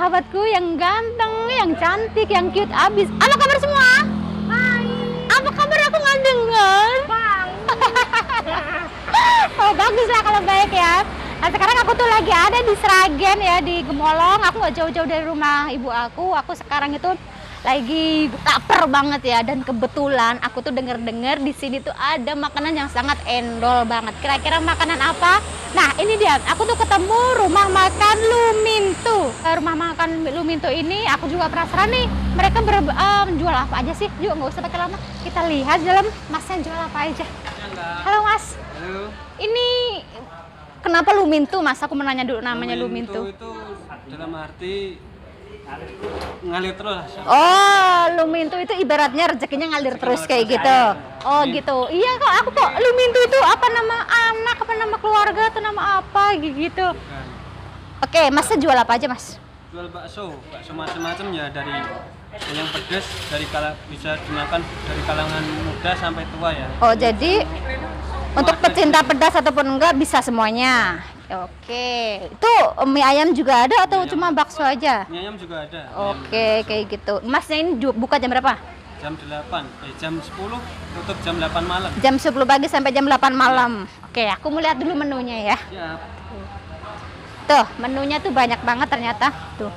sahabatku yang ganteng, yang cantik, yang cute abis. Apa kabar semua? Baik. Apa kabar, aku nggak dengar? Bang. Oh bagus lah kalau baik ya. Nah sekarang aku tuh lagi ada di Sragen ya, di Gemolong. Aku nggak jauh-jauh dari rumah ibu aku. Aku sekarang itu lagi lapar banget ya, dan kebetulan aku tuh dengar-dengar di sini tuh ada makanan yang sangat endol banget. Kira-kira makanan apa? Nah ini dia, aku tuh ketemu rumah makan Lumintu. Rumah makan Lumintu ini aku juga penasaran nih, mereka jual apa aja sih? Yuk nggak usah pakai lama, kita lihat dalam masnya jual apa aja. Halo mas. Halo. Ini kenapa Lumintu mas? Aku menanya dulu namanya Lumintu. Itu dalam arti ngalir terus. Oh, Lumintu itu ibaratnya rezekinya ngalir terus kayak gitu. Oh gitu. Iya kok, aku kok Lumintu itu apa nama anak, apa nama keluarga, atau nama apa gitu. Oke, masnya jual apa aja mas? Jual bakso macam-macam ya, dari yang pedas, bisa dimakan dari kalangan muda sampai tua ya. Oh jadi untuk pecinta pedas ataupun enggak bisa semuanya. Oke, itu mie ayam juga ada atau cuma bakso aja? Mie ayam juga ada. Oke, kayak gitu. Masnya ini buka jam berapa? Jam 8, jam 10 tutup jam 8 malam. Jam 10 pagi sampai jam 8 malam. Oke, aku mau lihat dulu menunya ya. Siap. Tuh, menunya tuh banyak banget ternyata. Tuh.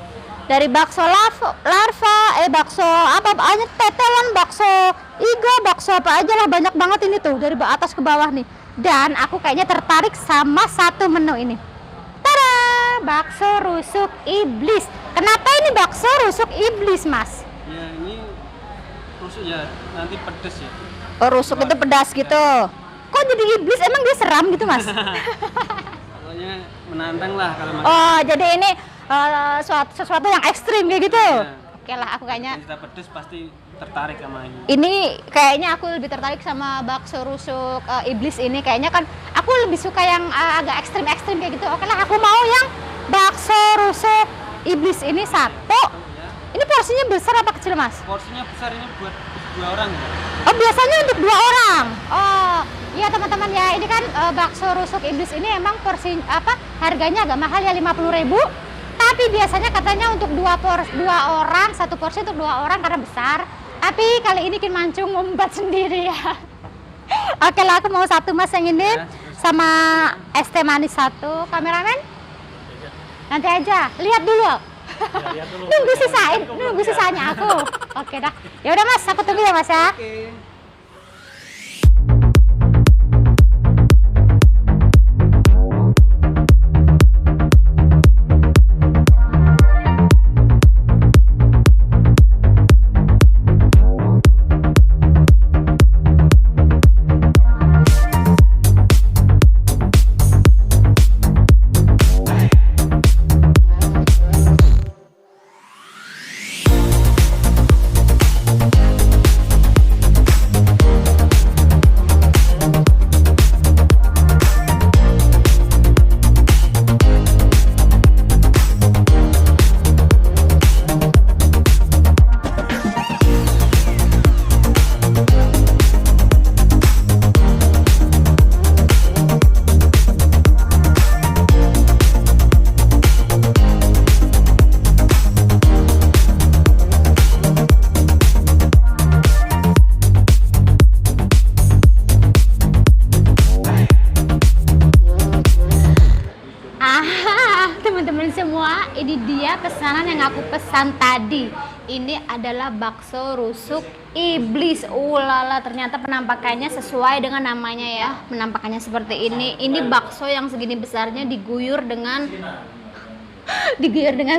Dari bakso larva, bakso apa aja, tetelan, bakso iga, bakso apa aja lah, banyak banget ini tuh dari atas ke bawah nih. Dan aku kayaknya tertarik sama satu menu ini. Tada! Bakso rusuk iblis. Kenapa ini bakso rusuk iblis, Mas? Ya ini rusuk ya, nanti pedas ya. Oh, rusuk itu pedas gitu. Kok jadi iblis? Emang dia seram gitu, Mas? Pokoknya menantang lah kalau makan. Oh, jadi ini sesuatu yang ekstrim kayak gitu. Ya. Oke lah, aku kayaknya Kita pedas pasti tertarik sama ini. ini kayaknya aku lebih tertarik sama bakso rusuk iblis ini. Kayaknya kan aku lebih suka yang agak ekstrim-ekstrim kayak gitu. Oke lah, aku mau yang bakso rusuk iblis ini satu. Ya. Ini porsinya besar apa kecil, Mas? Porsinya besar, ini buat 2 orang ya. Oh, biasanya untuk 2 orang. Oh, iya teman-teman ya. Ini kan bakso rusuk iblis ini emang porsi harganya agak mahal ya, 50.000. Tapi biasanya katanya untuk 2 orang, satu porsi untuk 2 orang karena besar. Tapi kali ini Kin Mancung ngumpat sendiri ya. Oke lah, aku mau satu mas yang ini Ya, sama es teh manis satu. Kameramen? Nanti aja, lihat dulu. Nunggu sisanya aku. Oke dah. Ya udah mas, aku tunggu ya mas ya. Oke. Teman-teman semua, ini dia pesanan yang aku pesan tadi. Ini adalah bakso rusuk iblis. Ulala, ternyata penampakannya sesuai dengan namanya ya. Penampakannya seperti ini. Ini bakso yang segini besarnya diguyur dengan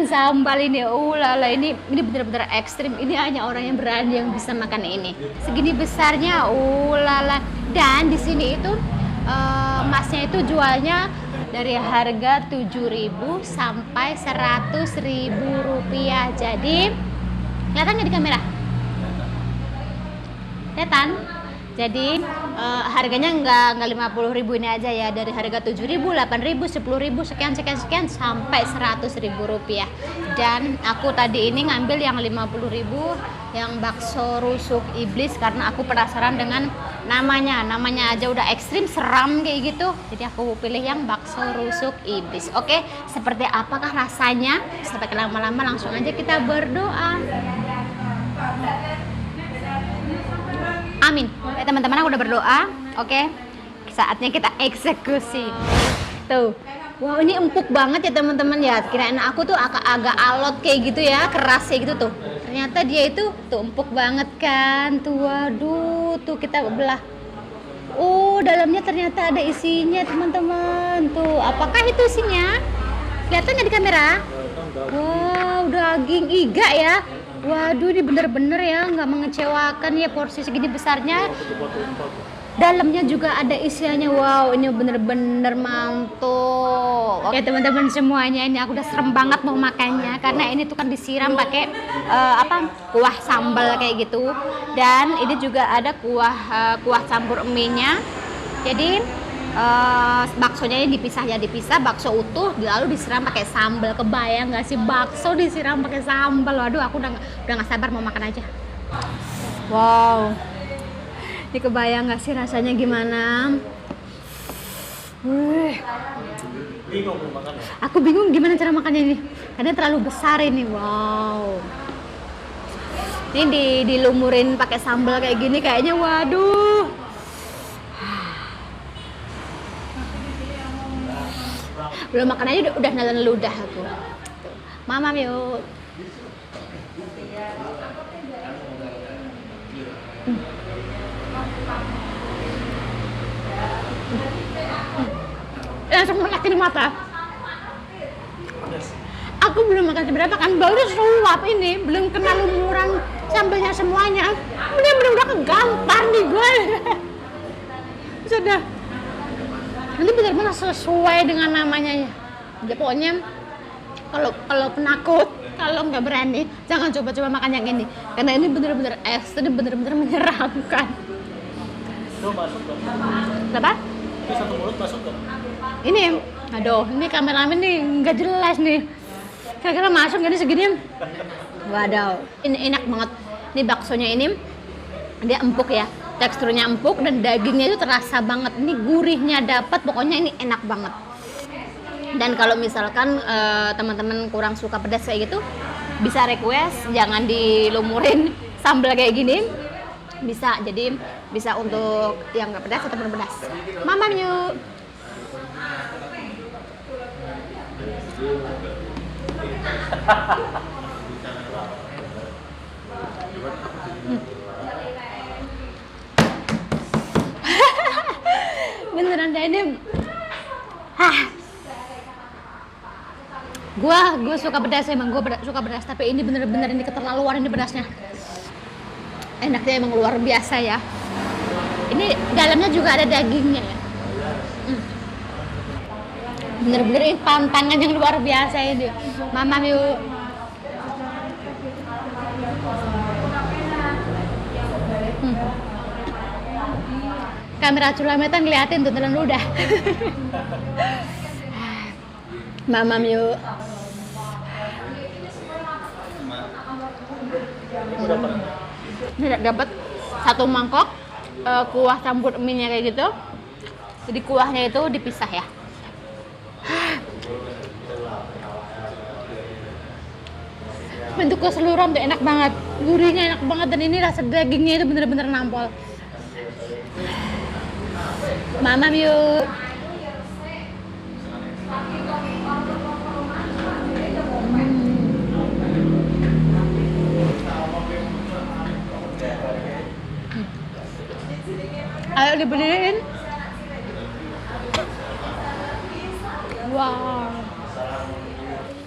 sambal ini. Ulala, ini benar-benar ekstrim. Ini hanya orang yang berani yang bisa makan ini. Segini besarnya, ulala. Dan di sini itu masnya itu jualnya dari harga 7.000 sampai 100.000 rupiah. Jadi kelihatan nggak di kamera? Kelihatan? Jadi harganya nggak 50.000 ini aja ya, dari harga 7.000, 8.000, 10.000 sekian sampai 100.000 rupiah. Dan aku tadi ini ngambil yang 50.000 yang bakso rusuk iblis karena aku penasaran dengan namanya aja udah ekstrim, seram kayak gitu. Jadi aku pilih yang bakso rusuk iblis. Oke, seperti apakah rasanya? Sampai lama-lama langsung aja kita berdoa. Amin. Teman-teman, aku udah berdoa. Oke, saatnya kita eksekusi. Tuh, wow, ini empuk banget ya teman-teman ya. Kirain aku tuh agak alot kayak gitu ya, keras kayak gitu tuh. Ternyata dia itu tuh empuk banget kan. Tuh, waduh, tuh kita belah. Oh, dalamnya ternyata ada isinya teman-teman. Tuh, apakah itu isinya? Kelihatan nggak di kamera? Wow, daging iga ya. Waduh, ini bener-bener ya, nggak mengecewakan ya, porsi segini besarnya. Dalamnya juga ada isiannya. Wow, ini bener-bener mantul. Oke teman-teman semuanya, ini aku udah serem banget mau makannya karena ini tuh kan disiram pakai kuah sambal kayak gitu. Dan ini juga ada kuah campur mie-nya. Jadi baksonya ini dipisah, bakso utuh lalu disiram pakai sambal. Kebayang nggak sih bakso disiram pakai sambal? Waduh, aku udah nggak sabar mau makan aja. Wow. Ini kebayang gak sih rasanya gimana? Aku bingung gimana cara makannya ini. Karena terlalu besar ini. Wow. Ini dilumurin pakai sambal kayak gini kayaknya, waduh. Belum makan aja udah nelen ludah aku. Mama yuk. Langsung melek di mata. Aku belum makan seberapa kan, baru suap ini, belum kena lumuran sambalnya semuanya. Bener-bener udah kegampar nih gue. Sudah. Nanti benar-benar sesuai dengan namanya ya. Jadi pokoknya kalau penakut, kalau nggak berani, jangan coba-coba makan yang ini. Karena ini bener-bener ekstrim, bener-bener menyeramkan. Itu masuk dong. Apa? Itu satu mulut masuk dong. Ini, aduh, ini kameramen nih nggak jelas nih. Kira-kira masuk nggak nih segini? Waduh, ini enak banget. Ini baksonya ini, dia empuk ya. Teksturnya empuk dan dagingnya itu terasa banget. Ini gurihnya dapat, pokoknya ini enak banget. Dan kalau misalkan teman-teman kurang suka pedas kayak gitu, bisa request jangan dilumurin sambal kayak gini. Bisa, jadi bisa untuk yang nggak pedas atau berpedas. Mama yuk. Beneran deh ini. Gue suka pedas emang, suka pedas, tapi ini bener-bener ini keterlaluan ini pedasnya. Enaknya emang luar biasa ya. Ini dalamnya juga ada dagingnya ya. Bener-bener ini pantangan yang luar biasa ini. Mama yuk. Kamera culametan ngeliatin tuh telan udah. Mama yuk. Ini dapat satu mangkok kuah campur mie-nya kayak gitu. Jadi kuahnya itu dipisah ya. Bentuk keseluruhan tuh enak banget, gurihnya enak banget, dan ini rasa dagingnya itu bener-bener nampol. Mama yuk. Ayo dibeliin. Wow.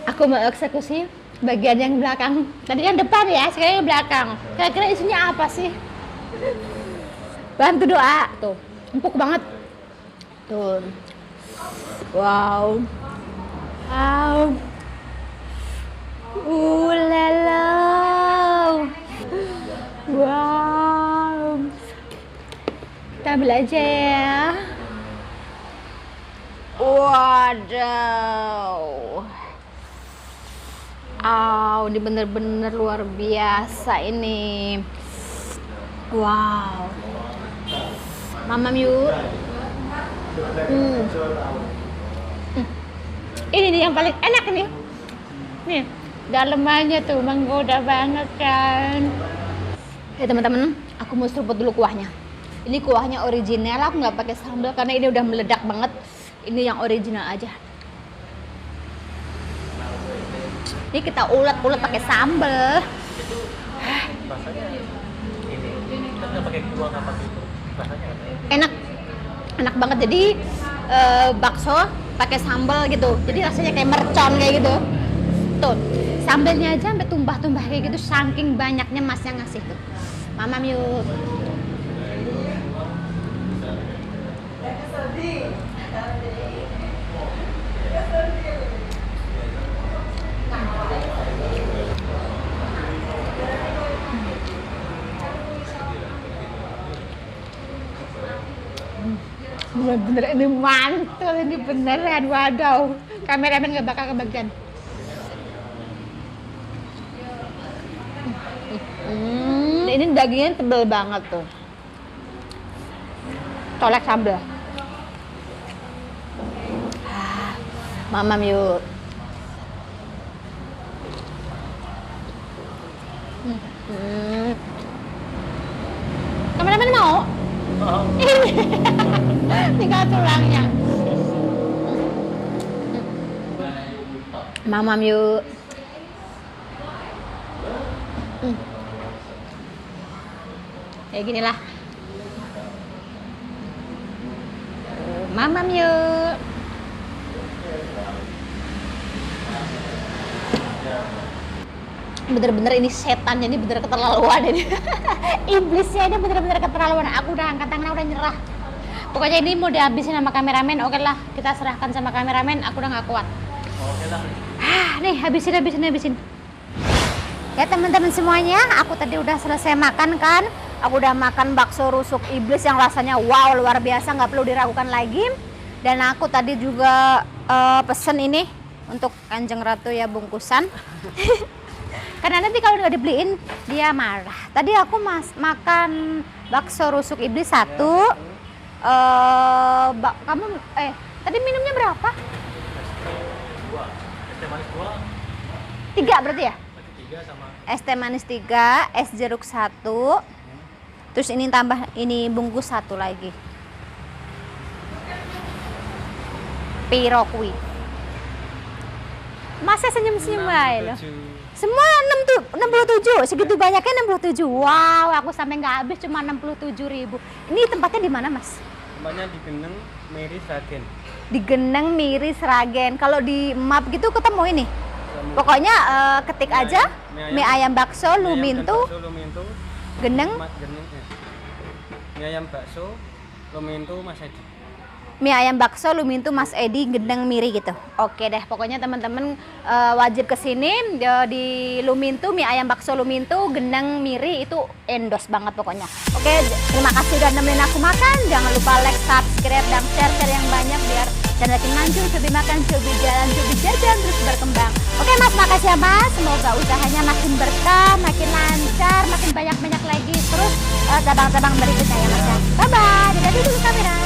Aku mau eksekusi bagian yang belakang. Tadi yang depan ya, sekarang yang belakang. Kira-kira isinya apa sih? Bantu doa. Tuh, empuk banget. Tuh. Wow. Wow. Ulala. Wow. Kita ambil aja ya. Waduh. Ini bener-bener luar biasa ini. Wow. Mamam yuk. Ini nih yang paling enak nih. Nih, dalemannya tuh menggoda banget kan. Ya teman-teman, aku mau seruput dulu kuahnya. Ini kuahnya original, aku nggak pakai sambal karena ini udah meledak banget. Ini yang original aja. Ini kita ulet-ulet pakai sambal. Rasanya ini kita nggak pakai kuah, nggak pakai itu. Rasanya Enak, enak banget. Jadi bakso pakai sambal gitu. Jadi rasanya kayak mercon kayak gitu. Tuh, sambalnya aja sampai tumpah-tumpah kayak gitu. Saking banyaknya masnya ngasih tuh. Mamam yuk. Bener-bener ini mantul, ini beneran, wadaw. Kameramen gak bakal kebagian. Ini dagingnya tebel banget tuh. Colek sambal. Mamam yuk. Kameramen mau? Tinggal tulangnya. Mamam yuk. Kayak gini lah. Mamam yuk. Bener-bener ini setannya ini bener keterlaluan ini. Iblisnya ini bener-bener keterlaluan. Aku udah angkat tangan, udah nyerah. Pokoknya ini mau dihabisin sama kameramen. Oke lah, kita serahkan sama kameramen. Aku udah gak kuat. oke lah. Nih habisin. Ya teman-teman semuanya, aku tadi udah selesai makan kan. Aku udah makan bakso rusuk iblis yang rasanya wow luar biasa, nggak perlu diragukan lagi. Dan aku tadi juga pesen ini untuk Kanjeng Ratu ya, bungkusan. Karena nanti kalau nggak dibeliin dia marah. Tadi aku makan bakso rusuk iblis satu. Kamu tadi minumnya berapa? Es teh manis 2. 3 berarti ya? 3 sama Es teh manis 3, es jeruk 1. Terus ini tambah ini bungkus 1 lagi. Piro kui. Masa senyum-senyum aja loh. Semua 67, segitu banyaknya 67. Wow, aku sampai nggak habis cuma 67.000. Ini tempatnya di mana, Mas? Tempatnya di Geneng Miri Sragen. Di Geneng Miri Sragen. Kalau di map gitu ketemu ini. Pokoknya ketik aja mie ayam bakso Lumintu Geneng. Mie ayam bakso Lumintu Mas Edi. Mie ayam bakso Lumintu Mas Edi Geneng Miri gitu. Oke deh, pokoknya teman-teman wajib kesini di Lumintu, mie ayam bakso Lumintu Geneng Miri itu endos banget pokoknya. Oke, terima kasih udah nemenin aku makan. Jangan lupa like, subscribe, dan share yang banyak biar channel makin maju, cobi makan, cobi jalan, cobi jajan terus berkembang. Oke Mas, makasih ya Mas. Semoga usahanya makin berkah, makin lancar, makin banyak lagi terus cabang-cabang berikutnya ya Mas ya. Bye bye. Dadah dulu kamera.